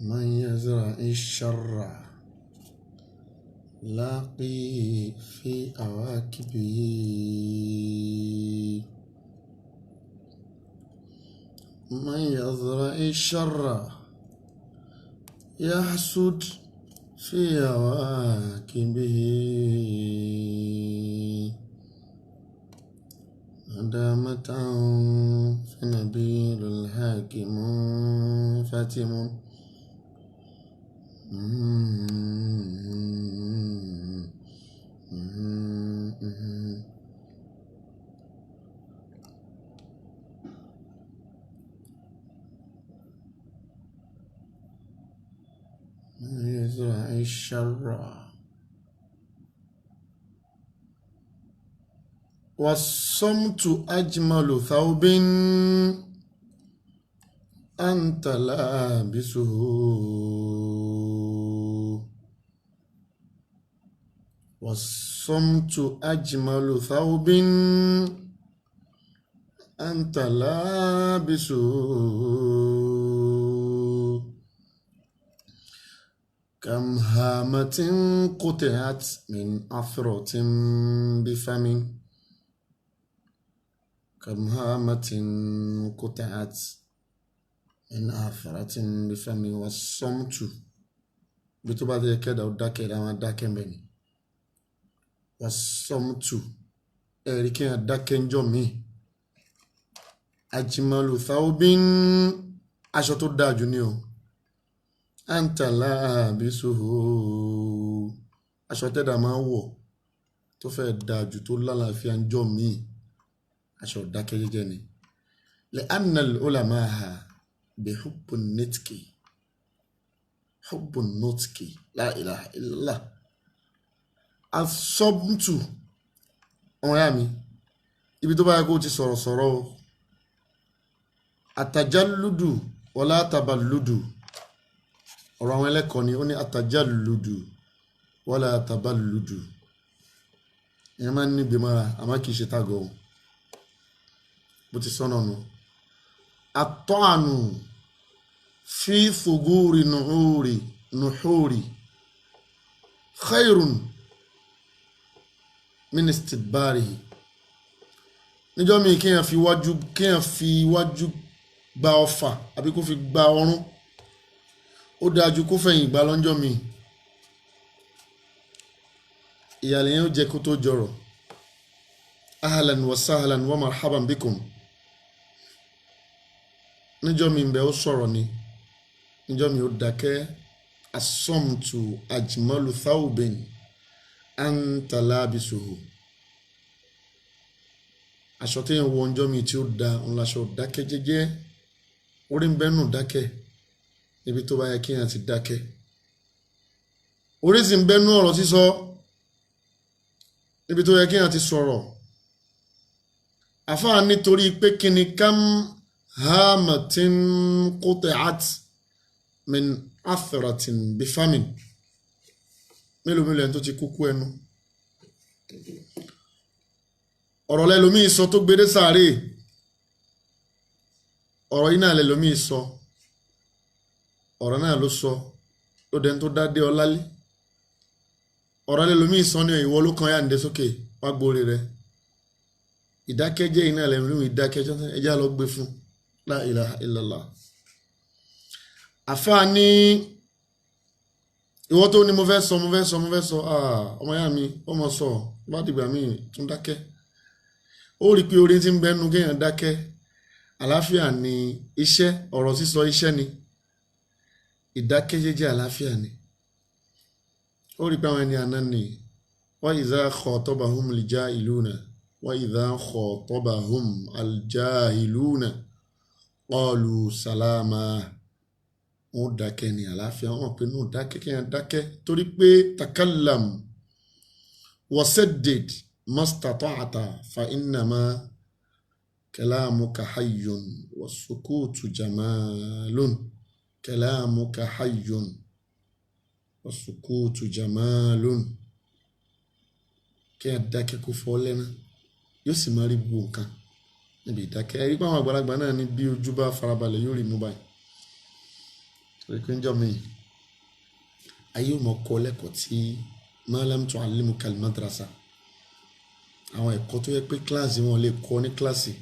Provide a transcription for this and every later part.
من يزرع الشر لاقي في أواكبه من يزرع الشر يحسد في أواكبه ندامة فنبيل الحاكم فاتم يزرع الشر والصمت أجمل ثوب أنت لابسه والصمت أجمل ثوب أنت لابسه كم هامة قطعت من عثرة بفم كم هامة قطعت من عثرة بفم والصمت بتبادر كده وداك لما داك مني والصمت إريكين داك جمي أجمل ثوب أشتو داجونيو أنت لابسه aṣọ tẹ́dà máa ń wọ̀ tó fẹ́ dáa jù tó lálàáfíà ń jọ míì aṣọ dákẹ́jẹ́jẹ́ ni لأن العلماء بحب النطق حب النطق لا إله إلا الله الصمت ọmọ ya mi ibi tó bá yẹ kó ti sọ̀rọ̀ àtàjálùdù wọlá tàbálùdù ọ̀rọ̀ àwọn ẹlẹ́kọ̀ọ́ ni ó ní àtàjálùdù wala taballudu ìyẹn máa ń ní gbèmọ́ra àmọ́ kìí ṣe tàgọ̀ bó ti sọ́nà nù àtọ́ànù fi thuguri nuhuri khairun min istidbarihi níjọ́ mi kéèyàn fi wájú gba ọfà àbí kó fi gba ọrún ó dájú kó fẹ̀yìn gbà lọ́jọ́ mi ìyàlẹ̀ yẹn ó jẹ́ kó tó jọrọ̀ ahlan wa sahlan wa marhaban bikum níjọ́ mi ń bẹ ó sọ̀rọ̀ ni níjọ́ mi ó dákẹ́ asọ́mtu ajmalu thawbin anta labisuhu aṣọ tí yẹn wọ ọjọ́ mi tí ó da òun laṣọ dákẹ́ jẹ́jẹ́ orí ń bẹ́nu dákẹ́ níbi tó bá yẹ kí yẹn ti dákẹ́ orí sì ń bẹ́nu ọ̀rọ̀ sísọ níbi tó yẹ kí yẹn ti sọ̀rọ̀ àfáà nítorí pé kíni kam hamatin qut'at min athratin bifamin mélòó ẹni tó ti kúkú ẹnu ọ̀rọ̀ lẹ́lòmíì sọ tó gbédé sáré ọ̀rọ̀ yìí náà lẹ́lòmíì sọ ọ̀rọ̀ náà ló sọ ló dẹni tó dádé ọlálí ọ̀rọ̀ lẹ́lòmíì sọ ní ìwọ ló kan yá ǹdẹ́ sókè wá gbóre rẹ ìdákẹ́jẹ́ iná lẹ́lòmíì ìdákẹ́jọ́ ẹjá lọ gbé fún la ilaha illallah àfáà ní ìwọ tó ní mo fẹ́ sọ ọmọ yá mi ọmọ sọ bá dìgbà míì tún dákẹ́ ó rí pé orí tí ń bẹnu kéèyàn dákẹ́ àlàáfíà ni iṣẹ́ ọ̀rọ̀ sísọ iṣẹ́ ni ìdákẹ́jẹ́jẹ́ àlàáfíà ni ó rí pé àwọn ẹni àná ni wa idha khatabahum al-jahiluna wa idha khatabahum al-jahiluna qalu salama wọn dákẹ́ ni àlàáfíà wọn pé náà dákẹ́ kéèyàn dákẹ́ torí pé takallam wasaddid mastata'ata fa innama kalamuka hayyun wasukutu jamalun kalamuka hayyun wasukutu jamalun kí a dákẹ́ kó fọ́ lẹ́nu yóò sì máa rí gbogbo nǹkan níbi ìdákẹ́ ẹ̀rí pé àwọn àgbàlagbà náà ní bí ojú bá farabalẹ̀ yóò rí mú báyìí ìpínjọ́ mi ayé ò mọ̀ kọ́ lẹ́kọ̀ọ́ tí malam tu'allimuka al-madrasa àwọn ẹ̀kọ́ tó yẹ pé kíláàsì wọn lè kọ́ ní kíláàsì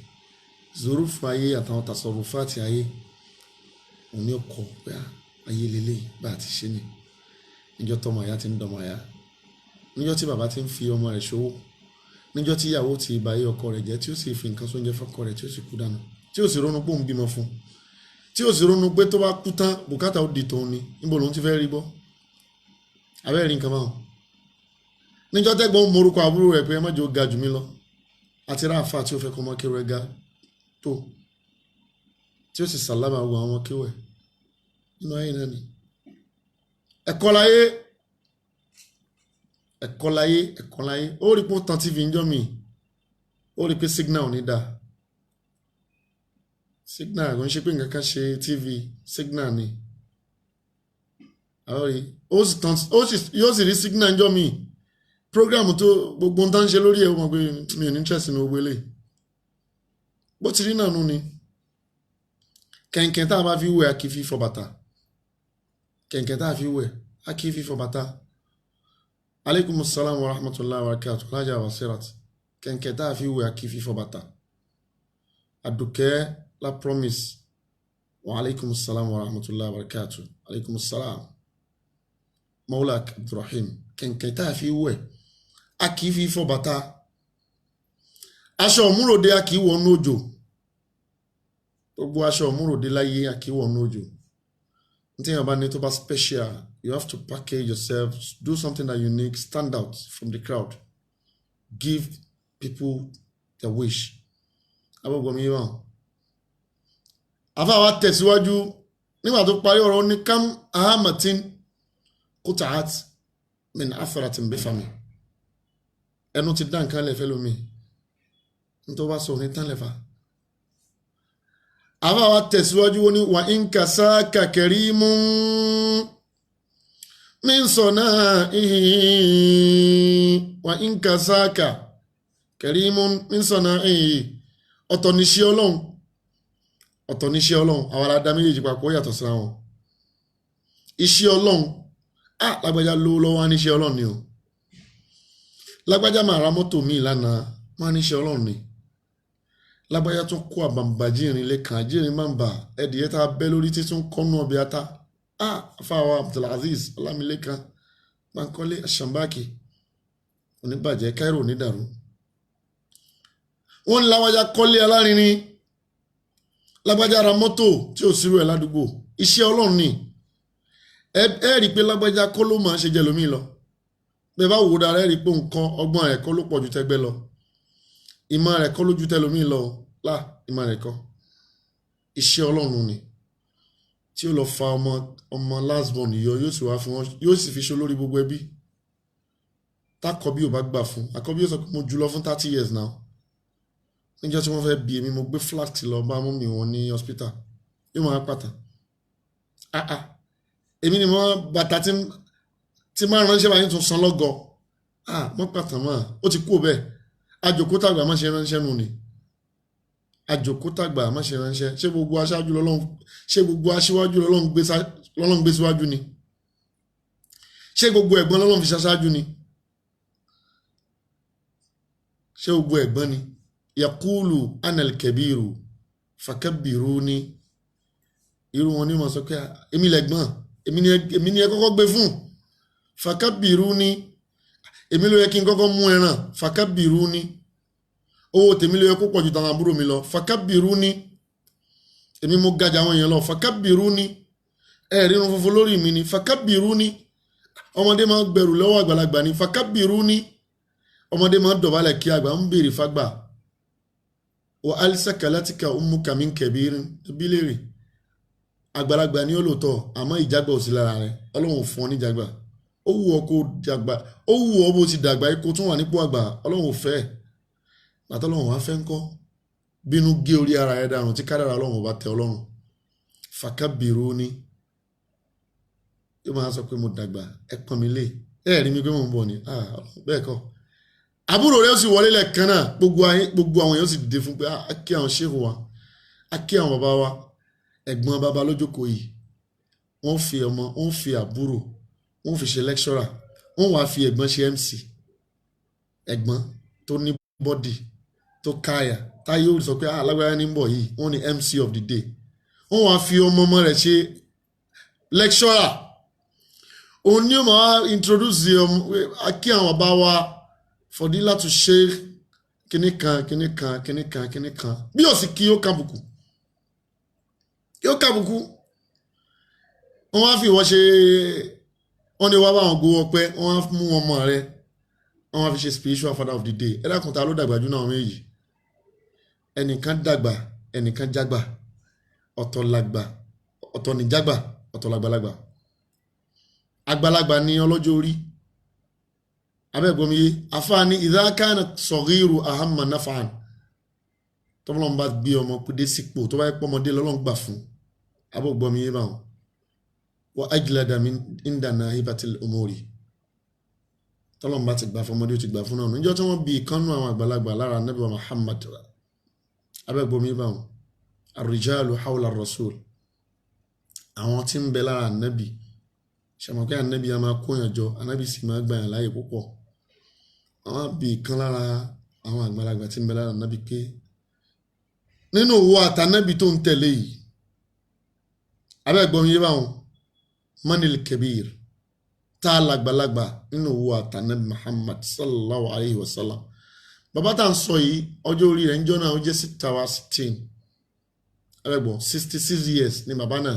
zurufu ayé àtàwọn tasarufati ayé òun ní ọkọ̀ pé ayé lélẹ̀ bá a ti ṣe ni níjọ́ tọmọ àyá ti ń dọmọ àyá níjọ́ tí bàbá ti ń fi ọmọ rẹ̀ ṣòwò níjọ́ tí ìyàwó ti bà ayé ọkọ rẹ̀ jẹ́ tí ó sì fi nǹkan sóúnjẹ fọ́kọ rẹ̀ tí ó sì kú dànù tí ó sì ronú pé òun bímọ fún tí ó sì ronú pé tó bá kú tán bùkátà ó di tòun ni níbo lòun ti fẹ́ rí bọ́ abẹ́rẹ́ nǹkan máa níjọ́ tẹ́gbọ́n morúkọ àbúrò rẹ̀ pé ẹ má jẹ́ ó ga jù mí lọ àti ráàfà tí ó fẹ́ kọ́ ọmọ kéwọ́ ẹ ga tó tí ó sì sàlámà gbogbo àwọn kéwọ́ ẹ̀ nínú ayé náà ni ẹ̀kọ́ láyé ó rí pé ó tan tv ń jọ́ mi ó rí pé signal ò ní dáa signal kò ń ṣe pé nǹkan kan ṣe tv signal ni yóò sì rí signal ń jọ́ mi program tó gbogbo ń tán ṣe lórí ẹ̀ ó mọ̀ pé mi ò ní interest ní gbogbo eléyìí bó ti rí náà nú ni kẹ̀kẹ́ tá a bá fi wẹ̀ akífi fọ bàtà kẹ̀kẹ́ tá a fi wẹ̀ akífi fọ bàtà aleykum salaam wa rahmatullahi wa barakatuh alájà wasirat kẹ̀kẹ́ tá a fi wẹ̀ akífi fọ bàtà àdùkẹ́ la promise wa aleykum salaam wa rahmatullahi wa barakatuh aleykum salaam maulak abdulrahim kẹ̀kẹ́ tá a fi wẹ̀ akífi fọ bàtà aṣọ òmúròde akíwọ̀ ní òjò gbogbo aṣọ òmúròde láyé akíwọ̀ ní òjò tí yàn bá ní tó bá special you have to package yourself do something that unique stand out from the crowd give people their wish abọ́gbọ̀n mi wà afáwa tẹ̀síwájú nígbà tó parí ọ̀rọ̀ ní kam ahamatin kutaat min afaratin bifami ẹnu ti dá nǹkan lẹ́fẹ́ lómi nítorí wá sọ ní tán lẹ́fà afáwa tẹ̀síwájú wọn ni wà ń kàsá kàkẹ́rí mú min sana'ihi wa in kasaka karimun min sana'ihi ọ̀tọ̀ níṣẹ́ Ọlọ́run àwọn ará méjèèjì papọ̀ yàtọ̀ síra wọn iṣẹ́ Ọlọ́run lágbájá lówó lọ́wọ́ níṣẹ́ Ọlọ́run ni o lágbájá máa ra mọ́tò míì lánàá máa níṣẹ́ Ọlọ́run ni lágbájá tún kó àbàmbàjírin lẹ́kàn àjírin máa ń bà ẹ̀dìyẹ tá a bẹ́ lórí títún kọ́nú ọbẹ̀ ata afáwa Abdulaziz Ọlámilékan Bankole Ashambaki oníbàjẹ́ Cairo onídàrú wọ́n ní lágbájá kọ́lé alárinrin lágbájá ra mọ́tò tí ò sírú ẹ̀ ládùúgbò iṣẹ́ Ọlọ́run ni ẹ rí i pé lágbájá kọ́ ló máa ń ṣe jẹ lómi lọ bẹ́ẹ̀ bá wò ó dára ẹ rí i pé nǹkan ọgbọ́n rẹ̀ kọ́ ló pọ̀ ju tẹgbẹ́ lọ ìmọ̀ rẹ̀ kọ́ ló ju tẹlómi lọ ìmọ̀ rẹ̀ kọ́ iṣẹ́ Ọlọ́run ni tí ó lọ fa ọmọ last born yọ yóò sì wá fún wọn yóò sì fi ṣe olórí gbogbo ẹbí tákọ̀bí ò bá gbà fún àkọ́bí yóò sọ pé mo jù lọ fún 30 years now níjọ́ tí wọ́n fẹ́ bí èmi mo gbé flask lọ bá mú mi wọn ní hospital yóò máa pàtà èmi ni mo bàtà tí máa ránṣẹ́ báyìí tún san lọ́gọ̀ mọ́ pàtà mọ́ ó ti kú bẹ́ẹ̀ àjòkótàgbà má ṣe ránṣẹ́ nù ni àjòkótàgbà má ṣe ránṣẹ́ ṣé gbogbo aṣáájú lọ́lọ́run ṣé gbogbo aṣíwájú lọ́lọ́run gbé síwájú ni ṣé gbogbo ẹ̀gbọ́n lọ́lọ́run fi ṣaṣáájú ni ṣé gbogbo ẹ̀gbọ́n ni yakulu anal kabiru fakabiruni irú wọn ni mo sọ pé èmi lẹ́gbọ́n èmi ni ẹ kọ́kọ́ gbé fún fakabiruni èmi ló yẹ kí n kọ́kọ́ mú ẹran fakabiruni owó tèmi ló yẹ kó pọ̀ ju tàwọn àbúrò mi lọ fakabiruni èmi mo gajà àwọn èèyàn lọ fakabiruni ẹ̀rínú funfun lórí mi ni fakabiruni ọmọdé máa ń gbẹrù lọ́wọ́ àgbàlagbà ni fakabiruni ọmọdé máa ń dọ̀bálẹ̀ kí àgbà ń béèrè fagbà wa alisakalatika umuka min kabirin bílèrè àgbàlagbà ni ó lòótọ́ àmọ́ ìjágbá ò sí lára rẹ̀ Ọlọ́run fún ọ níjàgbá ó wù ọ kó dàgbà ó wù ọ bó ti dàgbà kó tún wà nípò àgbà Ọlọ́run ò fẹ́ látọ́lọ́run wá fẹ́ ń kọ́ bínú gé orí ara ẹ̀ dànù tí kádàrá Ọlọ́run bá tẹ Ọlọ́run fakabiruni yóò máa sọ pé mo dàgbà ẹ pọ́n mi lé ẹ rí mi pé mo ń bọ̀ ni bẹ́ẹ̀ kọ́ àbúrò rẹ̀ ó sì wọlé lẹ́ẹ̀kan náà gbogbo àwọn èèyàn sì dìde fún pé a kí àwọn ṣéhù wa a kí àwọn bàbá wa ẹ̀gbọ́n bàbá lójókòó yìí wọ́n fi ọmọ wọ́n fi àbúrò wọ́n fi ṣe lecturer wọ́n wá fi ẹ̀gbọ́n ṣe MC ẹ̀gbọ́n tó ní bọ́dì tó káyà táyé ó sọ pé alágbára ní bọ̀ yìí wọ́n ní MC of the day wọ́n wá fi ọmọ rẹ̀ ṣe lecturer òun ni ó máa introduce kí àwọn bàbá wa fọdílà tó ṣe kíní kan bí ó sì kí ó kàbùkù wọ́n wá fi ìwọ ṣe wọ́n ní wá bá wọn gbowó ọpẹ́ wọ́n wá mú ọmọ rẹ̀ wọ́n wá fi ṣe spiritual father of the day ẹ dákun ta ló dàgbà jù náà méjì ẹnìkan dàgbà ẹnìkan jágbà ọ̀tọ̀ làgbà ọ̀tọ̀ ní jágbà ọ̀tọ̀ làgbàlagbà àgbàlagbà ní ọlọ́jọ́ orí abẹ́gbọ́miyé afáàní idha kana saghiru ahamma naf'an tọ́mọlọ́n bá gbé ọmọ kúdé sípò tó bá yẹ pọ́mọdé lọ́lọ́n gbà fún abọ́gbọ́miyé báwọn wa ajlada min indana hibatil umuri tọ́lọ́n bá ti gbà fún ọmọdé ó ti gbà fún náà níjọ́ tí wọ́n bí ìkánú àwọn àgbàlagbà lára Ànábì wa Muhammad abẹ́gbọ́miyé báwọn ar-rijalu hawla ar-rasul àwọn tí ń bẹ lára Ànábì ṣàmọ̀kẹ́ Ànábì a máa kóyàn jọ Ànábì sì máa gbàyàn láyè púpọ̀ àwọn bí kan lára àwọn àgbàlagbà tí ń bẹ lára Ànábì pé nínú owó àtànábì tó ń tẹ̀lé yìí abẹ́gbọ́n yé báwọn manil kabir tá a lágbàlagbà nínú owó àtànábì Muhammad sallallahu alayhi wa sallam bàbá tá à ń sọ yìí ọjọ́ orí rẹ̀ ń jọ́ náà ó jẹ́ 16 abẹ́gbọ́n 66 years ni bàbá náà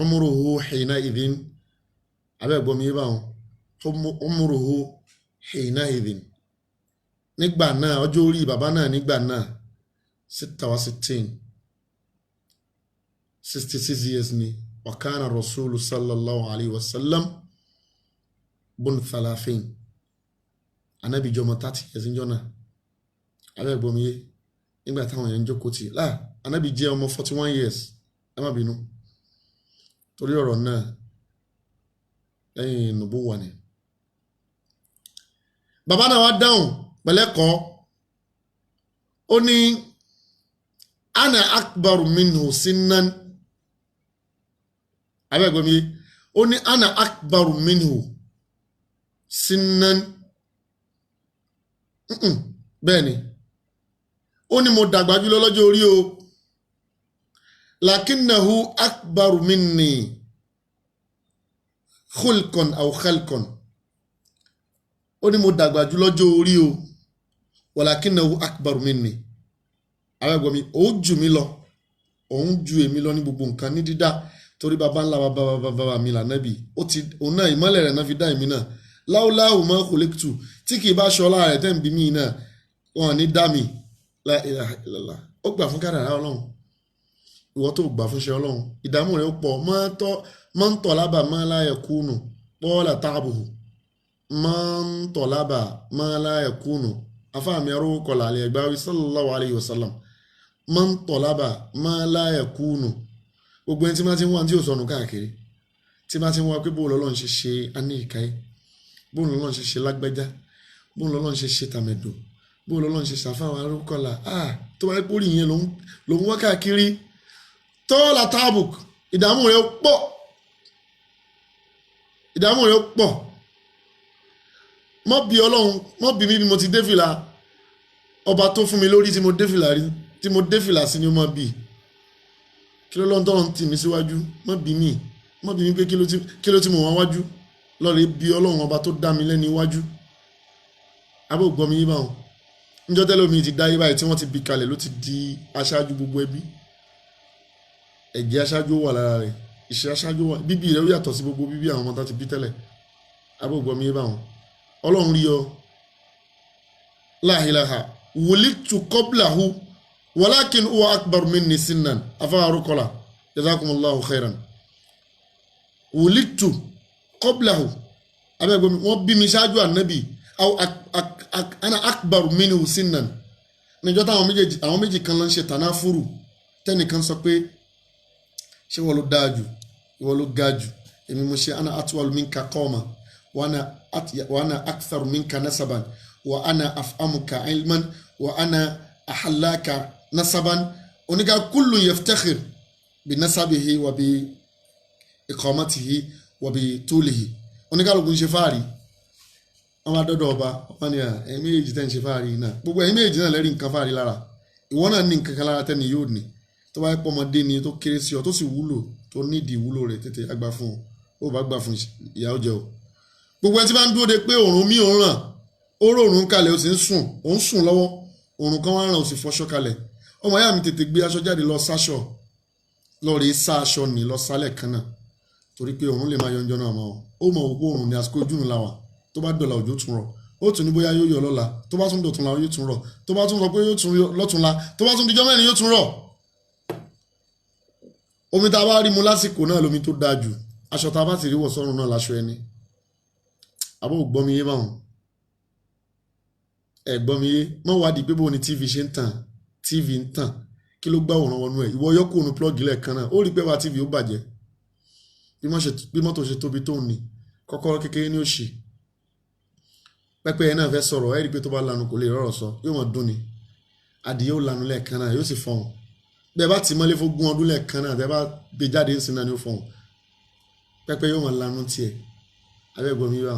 umuruhu hina idhin abẹ́gbọ́n yé báwọn umuruhu hina idhin nígbà náà ọjọ́ orí bàbá náà nígbà náà 66 years ni wa kana rasulu sallallahu alayhi wa sallam bun 30 Ànábì jọmọ 30 years ń jọ́nà abẹ́gbọ́n yé nígbà táwọn yẹn ń jókòó tì Ànábì jẹ́ ọmọ 41 years ẹ má bínú torí ọ̀rọ̀ náà lẹ́yìn nubuwa ni bàbá náà wá dáhùn pẹ̀lẹ́kọ̀ọ́ ó ní ana akbaru minhu sinnan abẹ́gbẹ̀mí ó ní ana akbaru minhu sinnan bẹ́ẹ̀ ni ó ní mo dàgbà jùlọ lọ́jọ́ orí o lakinnahu akbaru minni khulqan aw khalqan ó ní mo dàgbà jù lọ́jọ́ orí o walakinnahu akbaru minni abẹ́gbọ́n mi ó jù mí lọ òun ju èmi lọ ní gbogbo nǹkan ní dídá torí baba ńlá baba mi l'Ànábì òun náà ìmọ́lẹ̀ rẹ̀ náà fi dá èmi náà láúláhù mọ́ khuliqtu tí kì í bá ṣọlá rẹ̀ tẹ́ ń bí mí náà wọn ní dá mi la ilaha illallah ó gbà fún kádàrá Ọlọ́run ìwọ tó gbà fún ṣe Ọlọ́run ìdààmú rẹ̀ ó pọ̀ mọ́ ń tọ̀ lábà mọ́ láyẹ̀ kúnnù pọ́ọ́lá táàbùhù mọ́ ń tọ̀ lábà mọ́ láyẹ̀ kúnnù afáàmì arúgbó kọlà àlẹ́ ẹgbàáwí sallallahu alayhi wa sallam mọ́ ń tọ̀ lábà mọ́ láyẹ̀ kúnnù gbogbo ẹni tí máa ti ń wá tí ò sọnù káàkiri tí máa ti ń wá pé bóun lọ́lọ́run ṣe ṣe aníìkáyé bóun lọ́lọ́run ṣe ṣe lágbẹ́já bóun lọ́lọ́run ṣe ṣe tàmẹ̀dò bóun lọ́lọ́run ṣe ṣàfáwọn arúgbó kọlà tó bá pórí yẹn ló ń wá káàkiri tọ́lá tábùk ìdààmú rẹ̀ pọ̀ mọ́ bí Ọlọ́run mọ́ bí mi bí mo ti dé fìlà ọba tó fún mi lórí tí mo dé fìlà sí ni ó mọ́ bí kí ló lọ́n tọ́rọ̀ tì mí síwájú mọ́ bí mi pé kí ló tí mo wá wájú lọ́rẹ̀ bí Ọlọ́run ọba tó dá mi lẹ́ni iwájú abó gbọ́ mi yí báwọn níjọ́ tẹ́lẹ̀ omi ti dá yí báyìí tí wọ́n ti bí kalẹ̀ ló ti di aṣáájú gbogbo ẹbí ẹ̀jẹ̀ aṣáájú wà lára rẹ̀ ìṣe aṣáájú wà bíbí rẹ̀ ó yàtọ̀ sí gbogbo bíbí àwọn ọmọ tá ti bí tẹ́lẹ̀ abó gbọ́ mi yí báwọn Ọlọ́run rí ọ la ilaha wulitu qablahu walakin huwa akbar minni sinnan afáàrúkọlá jazakumullahu khairan wulitu qablahu abẹ́gbọ́n wọ́n bí mi ṣáájú Ànábì ana akbar minhu sinnan níjọ́ táwọn méjì kan lọ ń ṣe tànáfúrù tẹ́nìkan sọ pé ṣé wọ́n ló dáa jù ìwọ́n ló ga jù èmi mo ṣe ana atwal minka qawma وأنا أكثر منك نسبا وأنا أفهمك علما وأنا أحلاك نسبا ونقال كل يفتخر بنسبه iqamatihi wa bi tulihi oníkálukú ń ṣe fáàrí wọ́n wá dọ́dọ̀ ọba wọ́n ní ẹ̀yin méjì tẹ́ ń ṣe fáàrí náà gbogbo ẹ̀yin méjì náà lẹ́rìí nǹkan fáàrí lára ìwọ náà ní nǹkan kan lára tẹ́ni yóò ní tó bá pọ̀ ọmọdé ni tó kéré sí ọ tó sì wúlò tó nídìí ìwúlò rẹ̀ tètè àgbà fún ọ ó bá gbà fún ìyà ó jẹ o gbogbo ẹni tí bá ń dúró de pé òòrùn mi òun ràn ó rọrùn kalẹ̀ ó sì ń sùn ó ń sùn lọ́wọ́ òòrùn kan wá ràn ó sì fọṣọ kalẹ̀ ọmọ ìyá mi tètè gbé aṣọ jáde lọ sáṣọ lọ rí sá aṣọ ní lọ sálẹ̀ kan náà torí pé òòrùn lè máa yọjọ́ náà mọ́ ó mọ̀ wípé òòrùn ní àsìkò ojú ńlá wa tó bá dọ̀la òjò tún rọ̀ ó tún ní bóyá yóò yọ lọ́la tó bá tún dọ̀túnla yóò tún rọ̀ tó bá tún sọ pé yóò tún lọ́túnla tó bá tún dijọ́ mẹ́rin yóò tún rọ̀ omi tá a bá rí mu lásìkò náà lómi tó dáa jù aṣọ tá a bá sì rí wọ̀ sọ́run náà láṣọ ẹni àbó gbọ́ mi yé báwọn ẹ̀ gbọ́ mi yé mọ́ wádìí pé bó ni tv ṣe ń tàn tv ń tàn kí ló gbá òràn wọnú ẹ̀ ìwọ yọkù òun plọ́ọ̀gì lẹ́ẹ̀kan náà ó rí pé wá tv ó bàjẹ́ bí mọ́tò ṣe tóbi tó ní kọ́kọ́rọ́ kékeré ní òṣì pẹ́pẹ́ yẹn náà fẹ́ sọ̀rọ̀ ẹ̀ rí pé tó bá lanu kò lè rọ̀rọ̀ sọ yóò mọ̀ dún ni adìyẹ ó lanu lẹ́ẹ̀kan náà yóò sì fọhùn bẹ́ẹ̀ bá tì mọ́lé fógún ọdún lẹ́ẹ̀kan náà bẹ́ẹ̀ bá gbé jáde ń sin náà ni ó fọhùn pẹ́pẹ́ yóò mọ̀ lanu tiẹ̀ abẹ́gbọ́n mi wà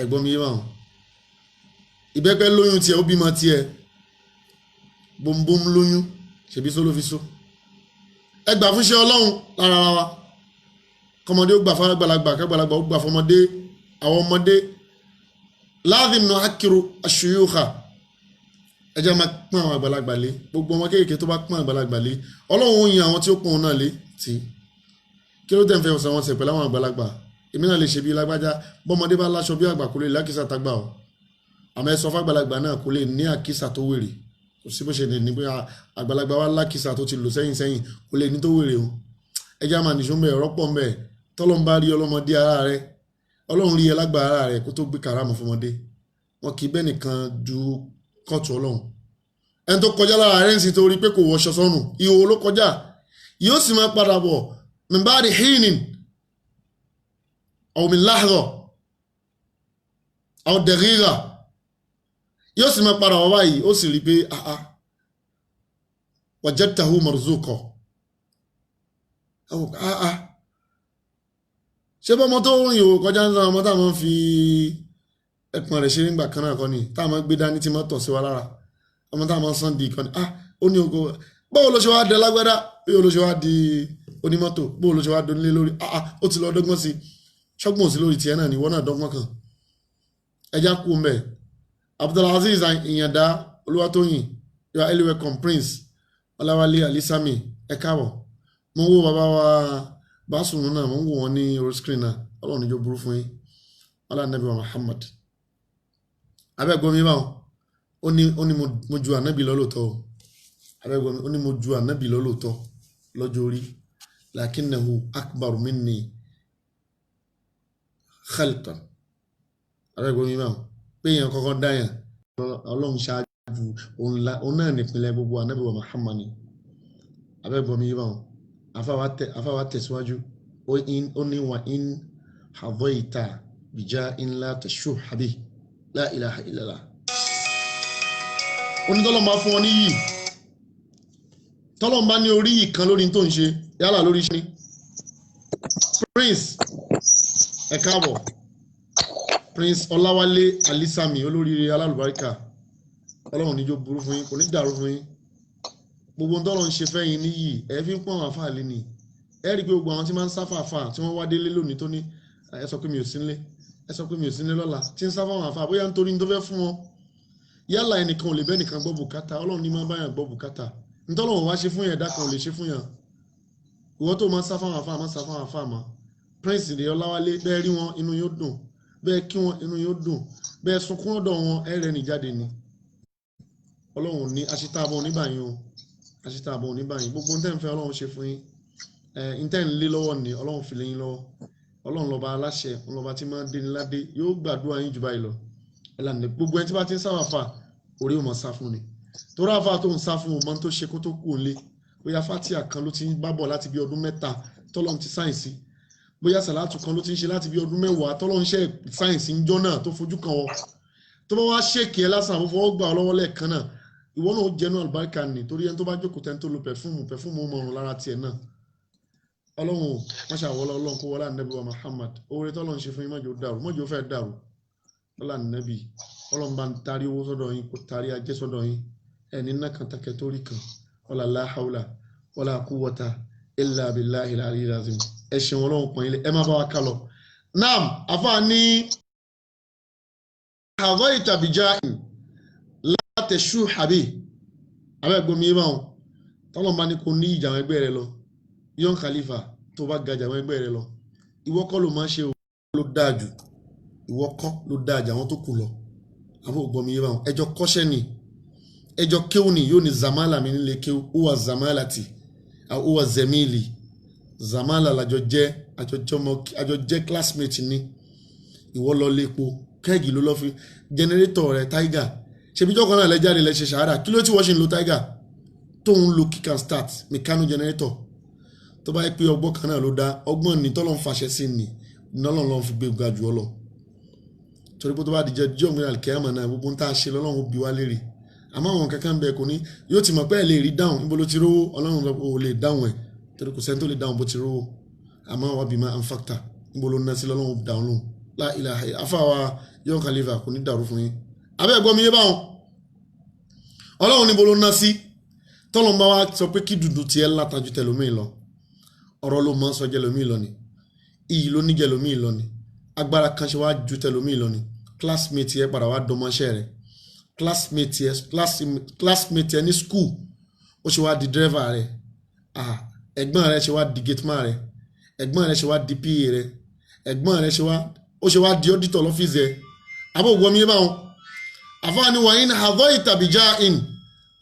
ẹ̀gbọ́n mi wà ìbẹ́pẹ́ lóyún tiẹ̀ ó bímọ tiẹ̀ bóńbóm lóyún ṣèbí só ló fi só ẹ gbà fún iṣẹ́ ọlọ́run lára wa kọmọdé ó gbà fún àgbàlagbà kágbàlagbà ó gbà fún ọmọdé àwọn ọmọdé láàdín nù hakiru aṣuyúkà ẹjẹ́ máa pọ́n àwọn àgbàlagbà lé gbogbo ọmọ kéèké tó bá pọ́n àgbàlagbà lé ọlọ́run ó yin àwọn tí ó pọ́n náà lé tí kí ló tẹ̀ ń fẹ́ ọ̀sán wọn sẹ̀ pẹ̀lú àwọn àgbàlagbà èmi náà lè ṣe bí lágbájá bọ́mọdé bá láṣọ bí àgbà kò lè lákìsà tágbà ọ́ àmọ́ ẹ sọ fàgbàlagbà náà kò lè ní àkìsà tó wèrè kò sí bó ṣe ní pé àgbàlagbà wa lákìsà tó ti lò sẹ́yìn kò lè ní tó wèrè o ẹjẹ́ àmà nìṣó ń bẹ̀ rọ́pọ̀ ń bẹ̀ tọ́lọ́n bá rí ọlọ́mọdé ara rẹ ọlọ́run rí ẹ lágbà ara rẹ kó tó gbé kàrámù fọmọdé wọn kì í bẹ́ẹ̀ nìkan ju kọ́ọ̀tù ọlọ́run ẹni tó kọjá lára rẹ ń sì torí pé kò wọṣọ sọ́nù ìhòòhò ló kọjá yóò sì máa padà bọ̀ min ba'di hinin aw min lahza aw daghira yóò sì máa padà wá báyìí ó sì rí pé wajadtahu marzuqa ṣé bọ́mọ tó rìn yòó kọjá ń sọ ọmọ táwọn fi ẹpọ̀n rẹ̀ ṣe nígbà kan náà kọ́ ni táwọn gbé dání tí mọ́tò sí wa lára ọmọ táwọn sàn di ìkànnì ó ní oko báwo ló ṣe wá dé lágbádá báwo ló ṣe wá di onímọ́tò báwo ló ṣe wá donílé lórí ó ti lọ dọ́gbọ́n sí ṣọ́gbọ́n sí lórí tiẹ̀ náà ni ìwọ náà dọ́gbọ́n kan ẹja kú mbẹ́ Abdulaziz Ìyàndá Olúwatóyìn yọ welcome Prince Ọláwálé Alisami ẹ káàbọ̀ mo ń wo bàbá wa Básùnù náà mo ń wò wọ́n ní orí screen náà ọlọ́run níjó burú fún yín Ànábì wa Muhammad abẹ́gbọ́n mi báwọn ó ní mo ju ànábì lọ́lọ́tọ́ abẹ́gbọ́n mi ó ní mo ju ànábì lọ́lọ́tọ́ lọ́jọ́ orí lakinnahu akbar minni khalqan abẹ́gbọ́n mi báwọn pé èèyàn kọ́kọ́ dáyàn ọlọ́run ṣáájú òun náà nípìnlẹ̀ gbogbo ànábì wa Muhammad ni abẹ́gbọ́n mi báwọn afáwa tẹ̀síwájú ó ní wà in hadhaita bìjá ńlá tẹ̀sù àbí la ilaha illallah onítọ́lọ́ máa fún ọ ní yìí tọ́lọ́ bá ní orí yìí kan lórí tó ń ṣe yálà lórí ṣe ní Prince ẹ káàbọ̀ Prince Ọláwálé Alisami olóríire alálùbáríkà ọlọ́run níjó burú fún yín kò ní dàrú fún yín gbogbo tọ́lọ́ ń ṣe fẹ́yìn níyì ẹ fi ń pọ́n àwọn àfáà lé ní ẹ rí i pé gbogbo àwọn tí máa ń sáfàáfà tí wọ́n wá délé lónìí tó ní ẹ sọ pé mi ò sí nílé ẹ sọ pé mi ò sí nílé lọ́la tí ń sáfà àwọn àfáà bóyá nítorí tó fẹ́ fún wọn yálà ẹnìkan ò lè bẹ́ẹ̀ nìkan gbọ́ bùkátà ọlọ́run ní máa bá yàn gbọ́ bùkátà ntọ́lọ́run wá ṣe fún yàn ẹ̀dá kan ò lè ṣe fún yàn ìwọ tó máa ń sáfà àwọn àfáà máa ń sáfà àwọn àfáà máa Prince ìdè Ọláwálé bẹ́ẹ̀ rí wọn inú yóò dùn bẹ́ẹ̀ kí wọn inú yóò dùn bẹ́ẹ̀ sunkún ọ̀dọ̀ wọn ẹ̀rẹ́ ní jáde ni ọlọ́run ní aṣítàbọ̀ oníbàyìn o aṣítàbọ̀ oníbàyìn gbogbo ń tẹ́ ń fẹ́ ọlọ́run ṣe fún yín ntẹ́ ń lé lọ́wọ́ ni ọlọ́run fi lé yín lọ́wọ́ ọlọ́run lọ́ba aláṣẹ ọlọ́ba tí máa ń dé ní ládé yóò gbàdúrà yín jù báyìí lọ ẹlànà gbogbo ẹni tí bá ti ń sáwà fà orí ò mọ̀ sá fún ni torí àfà tó ń sá fún ọmọ tó ṣe kó tó kú òun lé bóyá fatia kan ló ti ń bá bọ̀ láti bí ọdún 3 tọ́lọ́run ti sáyẹ̀nsì bóyá sàlátù kan ló ti ń ṣe láti bí ọdún 10 tọ́lọ́run ṣe sáyẹ̀nsì ń jọ́ náà tó fojú kan wọ tó bá wá ṣèkì ẹ lásán àbúfọwọ́ gbà ọ lọ́wọ́ lẹ́ẹ̀kan náà ìwọ náà ó jẹ́nu àlùbáríkà ni torí ẹni tó bá jókòó tẹ́ni tó lo pẹ̀fúmù mọ̀rùn lára tiẹ̀ náà ọlọ́run wọ́n ṣàwọlọ́ ọlọ́run kó wọlá nẹ́bí wa Muhammad oore tọ́lọ́run ṣe fún yín mọ́jọ́ dàrú mọ́jọ́ fẹ́ dàrú wọlá nẹ́bí ọlọ́run bá ń tarí owó sọ́dọ̀ yín kó tarí ajé sọ́dọ̀ yín ẹni náà kan takẹ́ tó rí kan wọlá la hawla wọlá quwwata illa billahi al-aliyyil azim ẹ̀ṣẹ̀ wọn ọlọ́run pọ̀ yín ẹ má bá wa kálọ̀ naam afa ní àgọ́ ìtàbíjà látẹ̀ṣù àbí abẹ́gbọ́n mi bá wọn tọ́lọ́run bá ní kó ní ìjà àwọn ẹgbẹ́ rẹ lọ Young Khalifa tó bá gajà àwọn ẹgbẹ́ rẹ lọ ìwọ kọ́ ló máa ṣe ló dáa jù ìwọ kọ́ ló dáa jù àwọn tó kù lọ àwọn ògbọ́n mi yé báwọn ẹjọ́ kọ́ṣẹ́ ni ẹjọ́ kéwù ni yóò ní zamala mi nílé kéwù ó wà zamala tì ó wà zẹ̀míìlì zamala làjọ jẹ́ classmate ni ìwọ lọ lépo kẹ́ẹ̀gì ló lọ́ fi generator rẹ Tiger ṣebíjọ́ kan náà lẹ́jáde lẹ́ṣẹ̀ ṣàárà kí ló tí wọ́n ṣe ń lo Tiger tó ń lo kick and start mechanical generator tó bá yẹ pé ọgbọ́n kan náà ló dá ọgbọ́n ní tọ́lọ́ ń fàṣẹ sí ni nọ́lọ́ lọ́n fi gbé ga jù ọ lọ torí pé tó bá dìjẹ́ jọ́ mi àlùkẹ́yàmọ̀ náà gbogbo ń tá a ṣe lọ́lọ́run bí wá léèrè àmọ́ àwọn kankan bẹ́ẹ̀ kò ní yóò ti mọ̀ pé ẹ̀ lè rí dáhùn níbo ló ti rówó ọlọ́run ò lè dáhùn ẹ̀ torí kò sẹ́ni tó lè dáhùn bó ti rówó àmọ́ wà bí máa ń fàkítà níbo ló ná sí lọ́lọ́run dáhùn lóhùn la ilaha afáwa Young Khalifa kò ní dàrú fún yín abẹ́ ẹ̀gbọ́n mi yé báwọn ọlọ́run níbo ló ná sí tọ́lọ́ bá wá sọ pé kí dùdú tiẹ̀ látàjú tẹlómìn lọ ọ̀rọ̀ ló mọ́ sọ jẹlómìn lọ ni iyì ló ní jẹlómìn lọ ni agbára kan ṣe wá ju tẹlómìn lọ ni classmate yẹ padà wá dọmọṣẹ́ rẹ̀ classmate yẹ ní school ó ṣe wá di driver rẹ̀ ẹ̀gbọ́n rẹ̀ ṣe wá di gateman rẹ̀ ẹ̀gbọ́n rẹ̀ ṣe wá di PA rẹ̀ ẹ̀gbọ́n rẹ̀ ṣe wá di auditor lọ́fíìsì rẹ̀ abọ́ ògbọ́n mi báwọn àfáàní wọ̀nyí ní àvọ́ ìtàbíjà in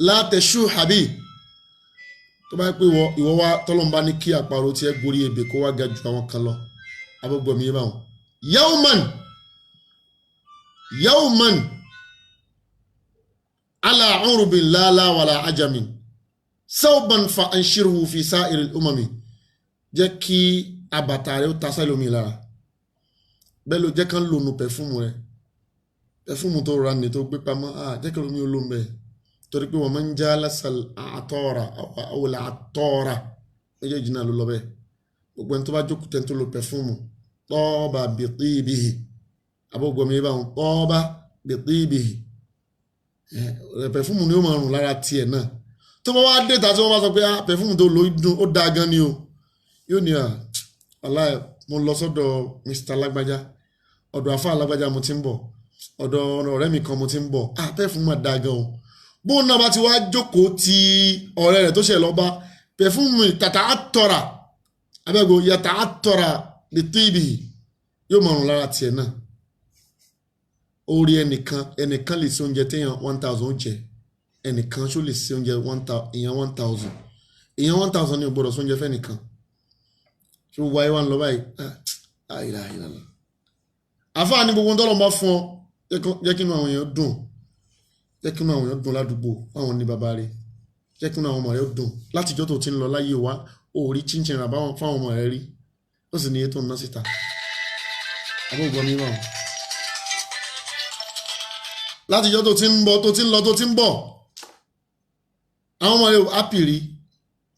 látẹ̀ṣù àbí tó bá pé ìwọ wá tọ́lọ́mbá ní kí àparò tí ẹ gorí ebè kó wá ga jù àwọn kan lọ abọ́ ògbọ́n mi báwọn yawman ala urubin lala wala ajamin sauban fa anshirhu fi sa'iril umami jẹ́ kí àbàtà rẹ̀ ó ta sẹ́lómi lára bẹ́ẹ̀ ló jẹ́ kán lónú pẹ̀fúmù tó rà ní tó gbé pamọ́ jẹ́ kí lómi olóhùn bẹ́ẹ̀ torí pé wọ́n máa ń já lásàl àtọ́ra àwòlà àtọ́ra méjèèjì náà ló lọ bẹ́ẹ̀ gbogbo ẹni tó bá jókòó tẹ́ tó lo pẹ̀fúmù tọ́ọ̀bà bìtìbìhì abọ́gbọ̀mí bá wọn tọ́ọ̀bà bìtìbìhì pẹ̀fúmù ni ó máa rùn lára tiẹ̀ náà tó bá wá dé ta tí wọ́n bá sọ pé pẹ̀fúmù tó lo dùn ó dáa gan ni o yóò ní aláì mo lọ sọ́dọ̀ Mr. Lágbájá ọ̀dọ̀ àfáà Lágbájá mo ti ń bọ̀ ọ̀dọ̀ ọ̀rẹ́ mi kan mo ti ń bọ̀ pẹ̀fúmù máa dáa gan o bóun náà bá ti wá jókòó ti ọ̀rẹ́ rẹ̀ tó ṣe lọ bá pẹ̀fúmù tàtà àtọ̀rà abẹ́gbò yàtà àtọ̀rà lè tó ibì yóò máa rùn lára tiẹ̀ náà orí ẹnìkan lè ṣe oúnjẹ téèyàn 1000 jẹ ẹnìkan ṣó lè ṣe oúnjẹ 1000 èèyàn 1000 ní o gbọ́dọ̀ sóúnjẹ fẹ́nìkan ṣé gbogbo ayé wa ń lọ báyìí àìláìláìlá àfáà ní gbogbo tọ́lọ́ bá fún ọ jẹ́ kí inú àwọn èèyàn dùn ládùúgbò àwọn ní bàbá rẹ̀ jẹ́ kí inú àwọn ọmọ rẹ̀ dùn látijọ́ tó ti ń lọ láyé wa òòrí chinchin rà fáwọn ọmọ rẹ̀ rí ó sì ní ètò ńná síta àbúgbọ́n mi wà látijọ́ tó ti ń bọ̀ tó ti ń lọ tó ti ń bọ̀ àwọn ọmọ rẹ̀ happy rí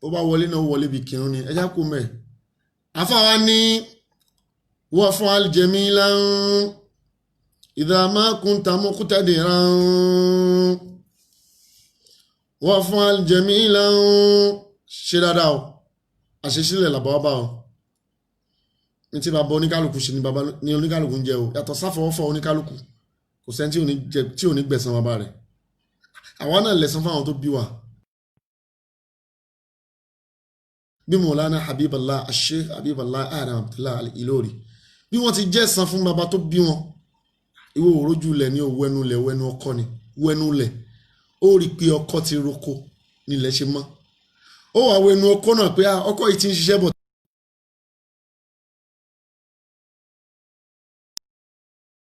ó bá wọlé náà wọlé bí kírun ni ẹjá kú mẹ́ àfáwa ní wọ́n fún aljẹ̀mí láàrún ìdààmú kúntà muqtadiran wọ́n fún aljẹ̀mí láàrún ṣe dáadáa o àṣeṣílẹ̀ làbọ̀ bá o ní tí bàbá oníkálukú ṣe ní oníkálukú ń jẹ o yàtọ̀ sáfọwọ́fọ́ oníkálukú kò sẹ́ni tí ò ní gbẹ̀san bàbá rẹ̀ àwa náà lẹ̀san fáwọn tó bí wa bí Mawlana Habiballah Sheikh Habiballah Adam Abdullah Al-Ilori bí wọ́n ti jẹ́ san fún bàbá tó bí wọn ìwọ òrójú lẹ̀ ní wẹnu ọkọ ni wẹnu lẹ̀ ó rí pé ọkọ ti roko nílẹ̀ ṣe mọ́ ó wà wẹnu ọkọ náà pé ọkọ yìí ti ń ṣiṣẹ́ bọ̀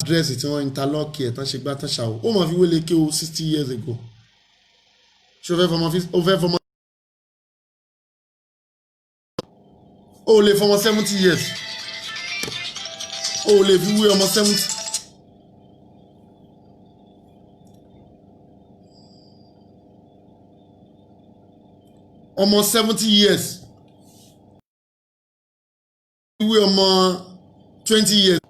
dírẹ́sì tí wọ́n interlọ́ọ̀kì ẹ̀ tán ṣe gbá tán ṣàwọ̀ ó máa fi wélé kí o 60 years ago ṣé o fẹ́ fọmọ ó lè fọmọ 70 years ó lè fi wé ọmọ 70 ọmọ 70 years ìwé ọmọ 20 years.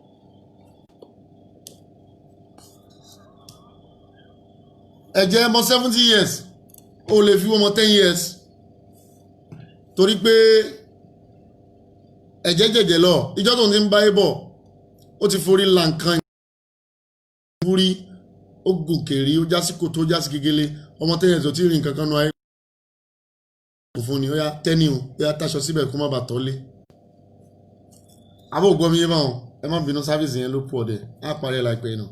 ẹ̀jẹ̀ ọmọ 70 years ó lè fi ọmọ 10 years torí pé ẹ̀jẹ̀ jẹ̀jẹ̀ lọ ìjọ́ tó ń ti ń bá bọ̀ ó ti forí la nǹkan ìwúrí ó gòkè rí ó jásí kò tó jásí gegele ọmọ 10 years ò tí ì rí nǹkan kan nu ayé kò fún ni ó yá tẹ́ni o ó yá táṣọ síbẹ̀ kó má bàa tọ́lé. àbọ̀ ògbọ́n mi yé báwọn ẹ má bínú sáfíìsì yẹn ló pọ̀ dẹ̀ á parí ẹ̀ láìpẹ́ náà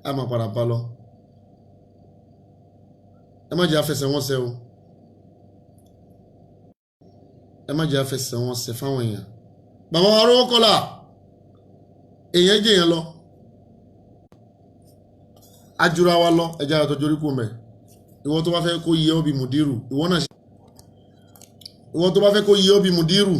á máa padà bá lọ. ẹ má jẹ́ afẹsẹ̀wọnsẹ̀ o ẹ má jẹ́ afẹsẹ̀wọnsẹ̀ fáwọn èèyàn. bàbá wa rówó kọ́là èèyàn jẹ́ èèyàn lọ ajura wa lọ ẹja àtọ́ torí kù mẹ́ ìwọ tó bá fẹ́ kó yẹ ọ́ bí mùdírù ìwọ náà ìwọ tó bá fẹ́ kó yẹ ọ́ bí mùdírù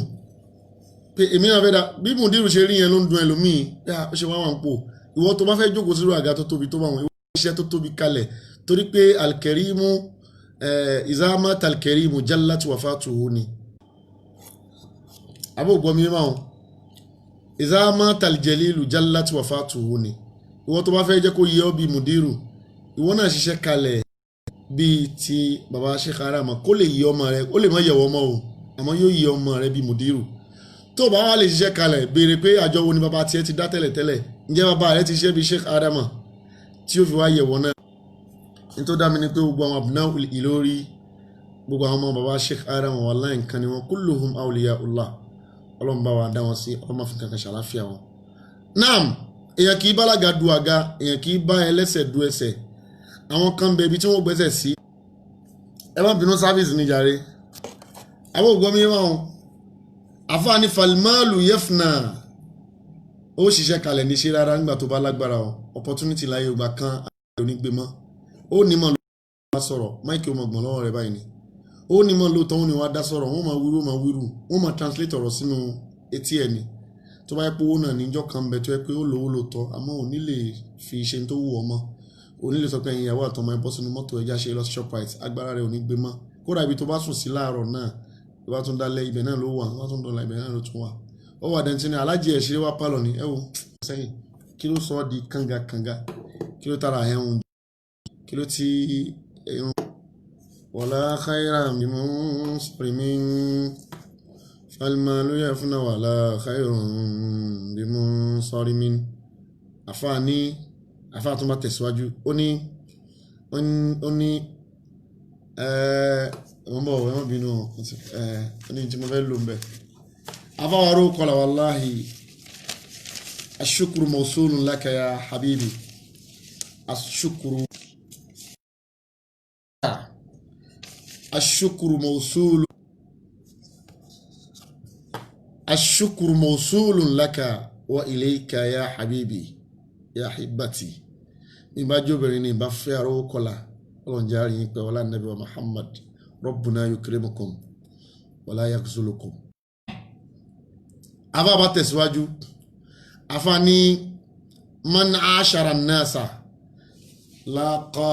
pé èmi náà fẹ́ dá bí mùdírù ṣe rí yẹn ló ń dun ẹlòmíì pé ó ṣe wá wà ń pò ìwọ tó bá fẹ́ jókòó sírò àga tó tóbi tó bá wọn ìwọ iṣẹ́ tó tóbi kalẹ̀ torí pé alkerimu izama talkerimu jallat wafatuhu ni àbò gbọmí máa wọn izama taljelilu jallat wafatuhu ni ìwọ tó bá fẹ́ jẹ́ kó yẹ ọ́ bí mùdírù ìwọ náà ṣiṣẹ́ kalẹ̀ bíi ti baba Sheikh Arama kó lè yẹ ọmọ rẹ ó lè má yẹ̀wọ́ ọmọ o àmọ́ yóò yẹ ọmọ rẹ bí mùdírù tó bá wà lè ṣiṣẹ́ kalẹ̀ béèrè pé àjọ wo ni baba tiẹ̀ ti dá tẹ́lẹ̀tẹ́lẹ̀ ǹjẹ́ baba rẹ ti ṣiṣẹ́ bí Sheikh Arama tí ó fi wá yẹ̀wọ́ náà ní tó dá mi ni pé gbogbo àwọn abúná Ìlọrí gbogbo àwọn ọmọ baba Sheikh Arama wallahi nǹkan ni wọn kulluhum awliyaullah ọlọ́run bá wa dá wọn sí ọlọ́run fi kankan ṣàláfíà wọn. naam èèyàn kì í bálaga du àga èèyàn kì í bá ẹlẹ́sẹ̀ du ẹsẹ̀ àwọn kan bẹ ibi tí wọ́n gbẹ́sẹ̀ sí ẹ má bínú sáfíìsì ní jàre àwọn ògbọ́n mi máa ń àfáàní falmalu yefna ó ṣiṣẹ́ kalẹ̀ ní ṣe rárá nígbà tó bá lágbára ọ opportunity láyé ògbà kan àti onígbémọ́ ó ní mọ̀ lọ́wọ́ sọ̀rọ̀ máìkì ó mọ̀ gbọ̀n lọ́wọ́ rẹ̀ báyìí ni ó ní mọ̀ lóòótọ́ ó ní wá dá sọ̀rọ̀ wọ́n máa wíru wọ́n máa translate ọ̀rọ̀ sínú etí ẹ̀ ni tó bá yẹ pé owó náà níjọ́ kan bẹ tó yẹ pé ó lówó lóòótọ́ àmọ́ ò ní lè fi ṣe tó wù ọmọ ò ní lè sọ pé ẹ̀yin ìyàwó àtọmọ ẹ bọ́ sínú mọ́tò ẹja ṣe lọ sí Shoprite agbára rẹ̀ ò ní gbé mọ́ kódà ibi tó bá sùn sí láàárọ̀ náà tó bá tún dálẹ̀ ibẹ̀ náà ló wà tó bá tún dọ̀la ibẹ̀ náà ló tún wà ó wà dẹ́ntì ní alájì ẹ̀ ṣeré wá pálọ̀ ní ẹ wò sẹ́yìn kí ló sọ ọ́ di kànga kí ló tara ẹ̀hún kí ló ti ẹ̀hún wala khayra bimunsarimin falmalu yafna wala khayrun bimunsarimin àfáà tó bá tẹ̀síwájú ó ní wọ́n bọ̀ wọ́n bínú ó ní tí mo fẹ́ lò ń bẹ̀ afáwárò kọlà wàláhì ashukuru mawsulun laka ya habibi ashukuru mawsulun laka wa ilayka ya habibi ya hibbati ìbá jóbìnrin ní ìbá fẹ́ àrówó kọlà ọlọ́njẹ́ àríyìn pé wọlá nàbí wa Muhammad rabbuna yukrimukum wala yakhzulukum. afá bá tẹ̀síwájú afá ní man ashara nasa láqa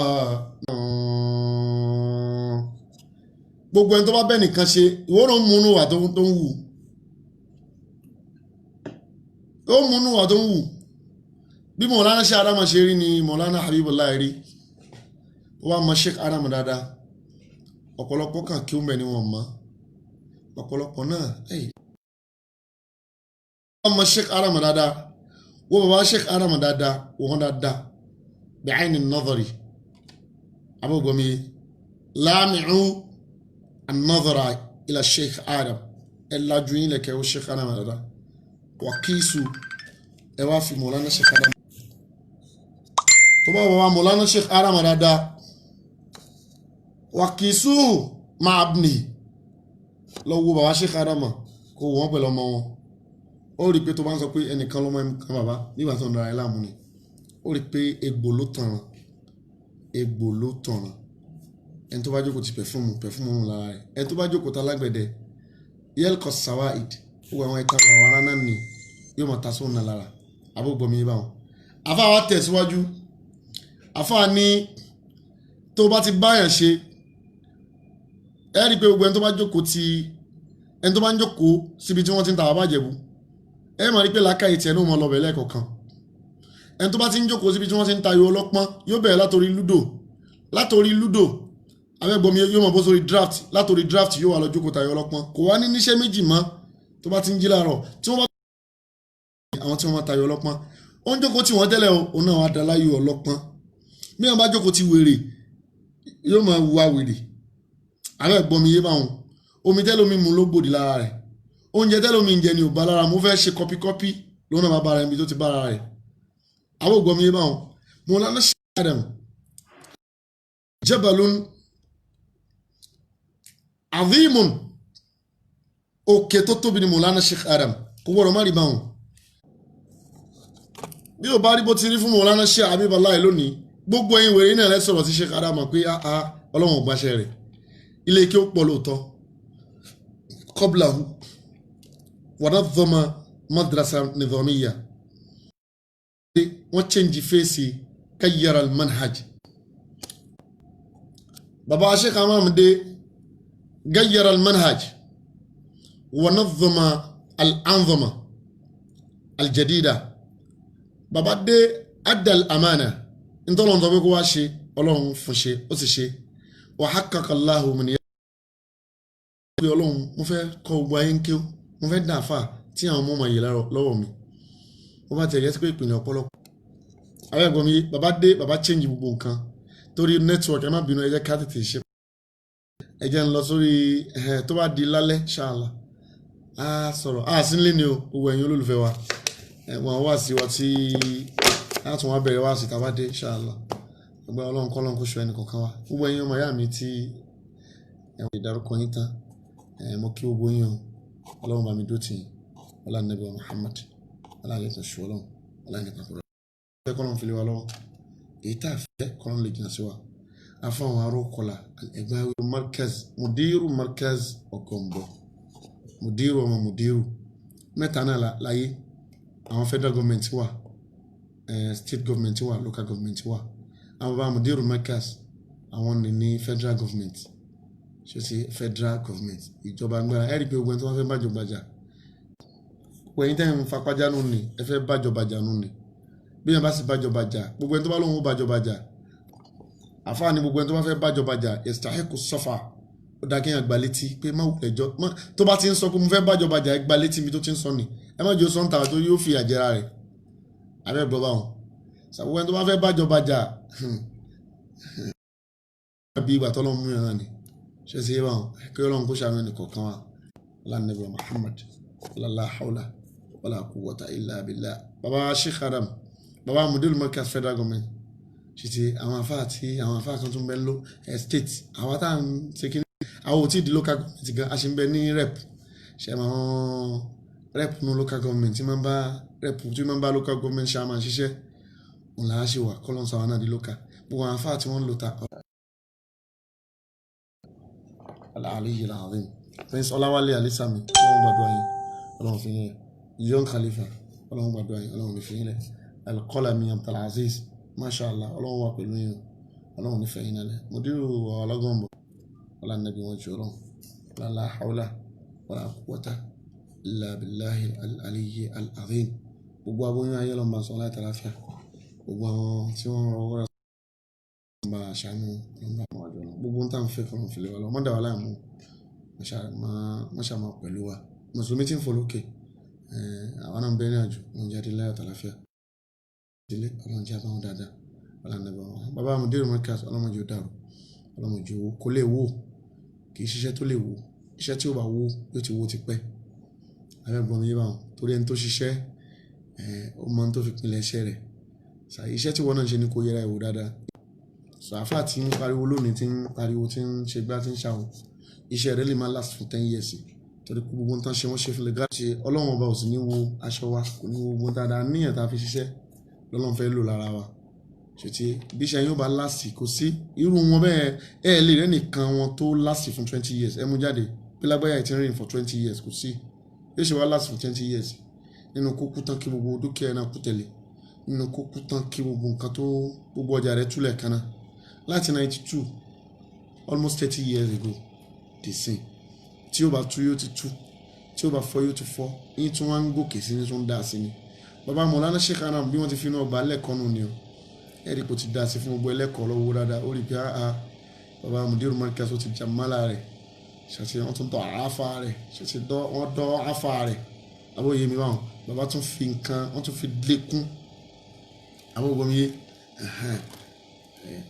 gbogbo ẹni tó bá bẹ́ẹ̀ nìkan ṣe ìwọ́n múnú wà tó ń wù ó múnú wà tó ń wù bí Mọ̀lánà Sheikh Arama ṣe rí ni Mọ̀lánà Habibullah rí ó wá mọ Sheikh Arama dáadáa ọ̀pọ̀lọpọ̀ kan kí ó mẹ́ ni wọ́n mọ́ ọ̀pọ̀lọpọ̀ náà wọ́n mọ Sheikh Arama dáadáa wọ́n bàbá Sheikh Arama dáadáa wọ́n dáadáa bi'ayni an-nadhari abúgbọ́mí láàmìú an-nadhara ila Sheikh Arama ẹ̀ lajú yín lẹ́kẹ̀ẹ́ ó Sheikh Arama dáadáa wà kíìsù ẹ wá fi Mọ̀lánà Sheikh Arama tó bá wà Mọ̀lánà Sheikh Arama dáadáa wà kìísù máa bìnì lọ́wọ́ bàbá Sheikh Arama kó wọ́n pẹ̀lú ọmọ wọn ó rí pé tó bá ń sọ pé ẹnìkan lọ́mọ ẹnìkan bàbá nígbà tó ń dara ẹ láàmú ni ó rí pé egbò ló tànràn ẹni tó bá jókòó ti pẹ̀fúmù lára rẹ̀ ẹni tó bá jókòó ta lágbẹ̀dẹ yelkos sawaid ó wà wọn ẹ̀ka wàrà náà ni yóò máa ta sóun náà lára àbúgbọ̀mí yìí báwọn àfa wa tẹ̀síwájú àfa ní tó bá ti báyàn ṣe ẹ rí i pé gbogbo ẹni tó bá ń jókòó síbi tí wọ́n ti ń ta bàbá Ìjẹ̀bú ẹ máa rí i pé làákàyè tiẹ̀ náà máa lọ bẹ̀ lẹ́ẹ̀kọ̀ọ̀kan ẹni tó bá ti ń jókòó síbi tí wọ́n ti ń tayò ọlọ́pọ́n yóò bẹ̀rẹ̀ látòrí lúdò abẹ́gbọ̀mí yóò mọ̀ bó sórí draft látòrí draft yóò wà lọ jókòó tayò ọlọ́pọ́n kò wá ní níṣẹ́ méjì mọ́ tó bá ti ń jí láàárọ̀ tí wọ́n bá àwọn tí wọ́n máa tayò ọlọ́pọ́n ó ń jókòó tí wọ́n tẹ́lẹ̀ òun náà wá daláyò ọlọ́pọ́n bí wọ́n bá jókòó ti wèrè yóò máa wá wèrè abẹ́gbọ̀mí yé báwọn omi tẹ́lómi mu ló gbòdì lára rẹ̀ oúnjẹ tẹ́lómi ń jẹ ni ò bá lára mo fẹ́ ṣe kọpíkọpí lónà bá bára ẹni tó ti bára rẹ̀ àwọn ògbọ́mí yé báwọn Mawlana Sheikh Adam jabalun azimun òkè tó tóbi ni Mawlana Sheikh Adam kò gbọ́dọ̀ má rí báwọn bí o bá rí bó ti rí fún Mawlana Sheikh Habiballah lónìí gbogbo ẹ̀yin wèrè náà lẹ́ sọ̀rọ̀ sí Sheikh Adam pé ọlọ́run ò gbàṣẹ rẹ̀ ilé kí ó pọ̀ lóòótọ́ qablahu wa nadhama madrasa nizamiyya wọ́n change fèsì kayyara al-manhaj baba Sheikh Amamde gayyara al-manhaj wa nadhama al-anzama al-jadida baba dé adda al-amana ntọ́lọ́n tó bí kó wá ṣe ọlọ́run fún ṣe ó sì ṣe wa haqqaqa Allahu min pé ọlọ́run mo fẹ́ kọ́ gbogbo ayé ń kéw mo fẹ́ dà fà tí àwọn ọmọ yìí lọ́wọ́ mi mo bá tẹ̀lé sí pé ìpìlẹ̀ ọ̀pọ̀lọpọ̀ àwọn ẹ̀gbọ́n mi bàbá change gbogbo nǹkan torí network ẹ má bínú ẹ jẹ́ ká tètè ṣe ẹ jẹ́ ń lọ sórí tó bá di lálẹ́ ṣáàlà á sọ̀rọ̀ á sí nílé ni o gbogbo ẹ̀yin olólùfẹ́ wa wọn wá sí wa tí á tún wá bẹ̀rẹ̀ wá sí tàbá dé ṣáàlà ẹgbẹ́ ọlọ́run kọ́ lọ́n kó ṣọ ẹnì kọ̀ọ̀kan wa gbogbo ẹ̀yin ọmọ ìyá mi tí ẹ̀wọ̀n ìdárúkọ yín tán mo kí gbogbo yín o ọlọ́run bá mi dó tì yín ọlá nàbí wa Muhammad ọlá àlẹ́kùn ṣù ọlọ́run ọlá nìkan kúrò fẹ́ kọ́ lọ́n fi lé wa lọ́wọ́ èyí tá a fẹ́ kọ́ lọ́n lè jìnnà sí wa afáwọn arókọlà ẹgbẹ́ markaz markaz ọ̀gọ̀mbọ̀ mudiru ọmọ mudiru mẹ́ta náà láyé àwọn federal government wà state government wà local government wà àwọn bá mudiru markaz àwọn ní federal government ṣe sí federal government ìjọba agbára ẹ̀rí pé ogun tí wọ́n fẹ́ bájọba jà pẹ̀yìn tẹ́ ń fapájá nù ní ẹ fẹ́ bájọba jà nù ní bí wọ́n bá sì bájọba jà gbogbo ẹni tó bá lóun ó bájọba jà àfáà ní gbogbo ẹni tó bá fẹ́ bájọba jà yastahiqu safa ó dá kéèyàn gba létí pé má ẹjọ́ tó bá ti ń sọ pé mo fẹ́ bájọba jà ẹ gba létí mi tó ti ń sọ ni ẹ má jẹ́ sọ́ńtà tó yóò fi àjẹrà rẹ̀ abẹ́ gbọ́ báwọn gbogbo ẹni tó bá fẹ́ bájọba jà bí ìgbà tọ́lọ́ mú yàrá ni ṣe sí ibà kí ọlọ́run kó ṣàánú ẹnì kọ̀ọ̀kan wa lánàbí Muhammad la hawla wala quwwata illa billah baba Sheikh Adam baba mudiru markaz federal government ṣe ti àwọn afá kan tún bẹ ń lo state àwọn tá à ń ṣe kí àwọn ò tí di local government gan a ṣe ń bẹ ní rep ṣe máa wọn rep nu local government tí máa ń bá local government ṣe máa ṣiṣẹ́ òun là á ṣe wà kọ́lọ́n sọ àwọn náà di local gbogbo àwọn afá tí wọ́n ń lò ta al-Aliyyi al-Azim prince ọláwálé alisami ọlọ́run gbàdúrà yín ọlọ́run fi yín young khalifa ọlọ́run gbàdúrà yín ọlọ́run fi yín lẹ̀ al-Qalami Abdulaziz mashallah ọlọ́run wà pẹ̀lú yín ọlọ́run nífẹ̀ẹ́ yín lálẹ́ mudiru ọlọ́gọ́mbọ̀ ọlọ́nàbí wọn jù ọlọ́run la hawla wala quwwata illa billahi al-Aliyyi al-Azim gbogbo aboyún ayé lọ́nà bá sọ láì tàlàfíà gbogbo àwọn tí wọ́n rọwọ́ bá ṣàánú lọ́nà àwọn àjọ náà gbogbo ń tàn fẹ́ kọ́nà fìlẹ̀ wa lọ mọ́dà wà láàmú mọ́ṣàmọ́ pẹ̀lú wa mùsùlùmí tí ń fò lókè àwọn náà ń bẹ́ẹ̀ ní àjò wọn jáde láyọ̀ tàlàfíà ìdílé ọlọ́run jẹ́ àbáwọn dáadáa ọlọ́nàbẹ̀ wọn bàbá mudiru markaz ọlọ́mọdé ó dàrú ọlọ́mọdé owó kó lè wò kì í ṣiṣẹ́ tó lè wò iṣẹ́ tí ó bá wò yóò ti wò ti pẹ́ abẹ́gbọ́n yé báwọn torí ẹni tó ṣiṣẹ́ ó mọ tó fi pinlẹ̀ iṣẹ́ rẹ̀ iṣẹ́ tí wọ́n náà ṣe ní kó yẹra ìwò dáadáa sàáfà tí ń pariwo lónìí tí ń pariwo tí ń ṣe gbá tí ń ṣàwọn iṣẹ́ rẹ̀ lè máa last fún 10 years torí pé gbogbo nǹkan ṣe wọ́n ṣe fúnlẹ̀ gáàsì ọlọ́run ọba ò sì ní wo aṣọ wa kò ní wo gbogbo dáadáa níyàn tá a fi ṣiṣẹ́ lọ́lọ́run fẹ́ lò lára wa ṣètì bí iṣẹ́ yóò bá last kò sí irú wọn bẹ́ẹ̀ lè rẹ́ nìkan wọn tó last fún 20 years ẹ mú jáde pé lágbáyà ti rìn for 20 years kò sí yóò ṣe wá last for 20 years nínú kó kú tán kí gbogbo dúkìá náà kú tẹ̀lé nínú kó kú tán kí gbogbo nǹkan tó gbogbo ọjà rẹ̀ túlẹ̀ kan náà láti 92 almost 30 years ago dìsìn tí ó bá tú yóò ti tú tí ó bá fọ́ yóò ti fọ́ yín tún wá ń gòkè sí ní tún dá sí ni bàbá Mọ̀lánà Sheikh Adam bí wọ́n ti fi inú ọgbà lẹ́kọ̀ọ́ nù ni o ẹ̀rí kò ti dá sí fún gbogbo ẹlẹ́kọ̀ọ́ lọ́wọ́ dáadáa ó rí pé bàbá Mudiru Markaz ti jàmálà rẹ̀ ṣàṣẹ wọ́n tún dọ̀ àáfà rẹ̀ ṣàṣẹ wọ́n dọ̀ àáfà rẹ̀ àbóyè mi báwọn bàbá tún fi nǹkan wọ́n tún fi lékún àbógbó mi yé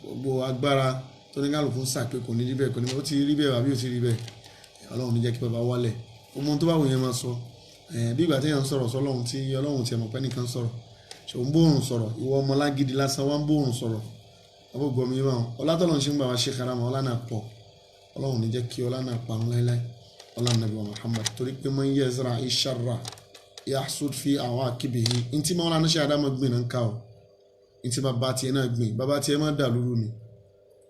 gbogbo agbára tó ní kálukú ń sàpé kò ní rí bẹ́ẹ̀ kò ní ó ti rí bẹ́ẹ̀ àbí ó ti rí bẹ́ẹ̀ ọlọ́run ní jẹ́ kí bàbá wálẹ̀ ọmọ tó bá wù yẹn máa sọ bí ìgbà téèyàn ń sọ̀rọ̀ sọlọ́run tí ọlọ́run tiẹ̀ mọ̀ pé nìkan sọ̀rọ̀ ṣò ń bóòrùn sọ̀rọ̀ ìwọ ọmọ lágídí lásán wá ń bóòrùn sọ̀rọ̀ àbógbó mi báwọn ọlátọ́lọ́run ṣe ń gbà wá Sheikh Adam ọlá náà pọ̀ ọlọ́run ní jẹ́ kí ọlá náà parun láíláí ọlá nàbí wa Muhammad torí pé man yazra isharra yahsud fi awaqibihi ntí máa wọn Sheikh Adam gbìn náà ń ká o ntí bàbá tiẹ̀ náà gbìn bàbá tiẹ̀ máa dà lúrú ni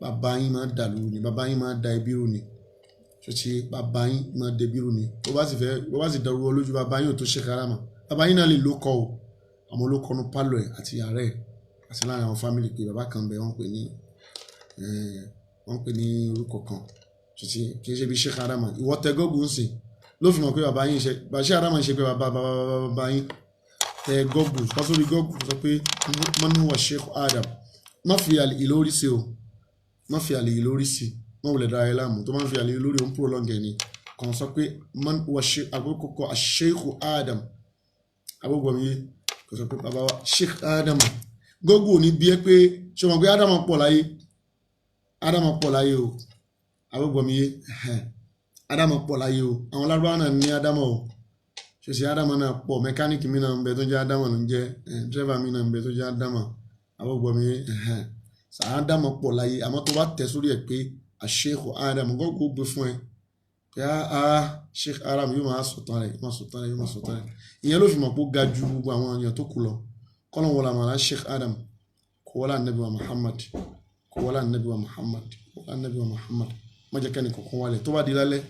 bàbá yín máa dà lúrú ni bàbá yín máa da ẹbí rú ni ṣòṣì bàbá yín máa dẹbí rú ni bó bá sì dàrú ọ lójú bàbá yín ò tó Sheikh Adam bàbá yín náà lè ló kọ o àmọ́ ló kọnu pálọ̀ ẹ̀ àti yàrá ẹ̀ àti láàrin àwọn fámìlì pé bàbá kan bẹ wọ́n pè ní orúkọ kan ṣòṣì kì í ṣe bí Sheikh Adam ìwọ tẹ gọ́gùn ń sìn ló fi mọ̀ pé bàbá yín ṣe Sheikh Adam ṣe pé bàbá yín tẹ gọ́gùn wọ́n sórí gọ́gùn sọ pé man huwa Sheikh Adam má fi àlè ìlórí sí o má fi àlè ìlórí sí má wulẹ̀ dára ẹ láàmú tó má fi àlè ìlórí òun prolong ẹ̀ ni kàn sọ pé man huwa àkókò Sheikh Adam agbógbó mi kò sọ pé bàbá wa Sheikh Adam gọ́gùn ò ní bí ẹ pé ṣe mọ̀ pé Adam pọ̀ láyé o agbógbó mi Adam pọ̀ láyé o àwọn lárúbáwá náà ní Adam o ṣèṣe Adam náà pọ̀ mẹkáníìkì mi náà ń bẹ tó jẹ́ Adam ló ń jẹ́ dírẹ́fà mi náà ń bẹ tó jẹ́ Adam agbógbó mi Adam pọ̀ láyé àmọ́ tó bá tẹ̀ sórí ẹ̀ pé Sheikh Adam gọ́gùn gbé fún ẹ pé Sheikh Adam yóò máa sọ̀tàn rẹ̀ ìyẹn ló fi mọ̀ pé ó ga ju gbogbo àwọn èèyàn tó kù lọ kọ́lọ̀ wọlé àmàlà Sheikh Adam kò wọlé ànábì wa Muhammad kò wọlé ànábì wa Muhammad má jẹ́ kẹ́ni kọ̀ọ̀kan wálẹ̀ tó bá di lálẹ́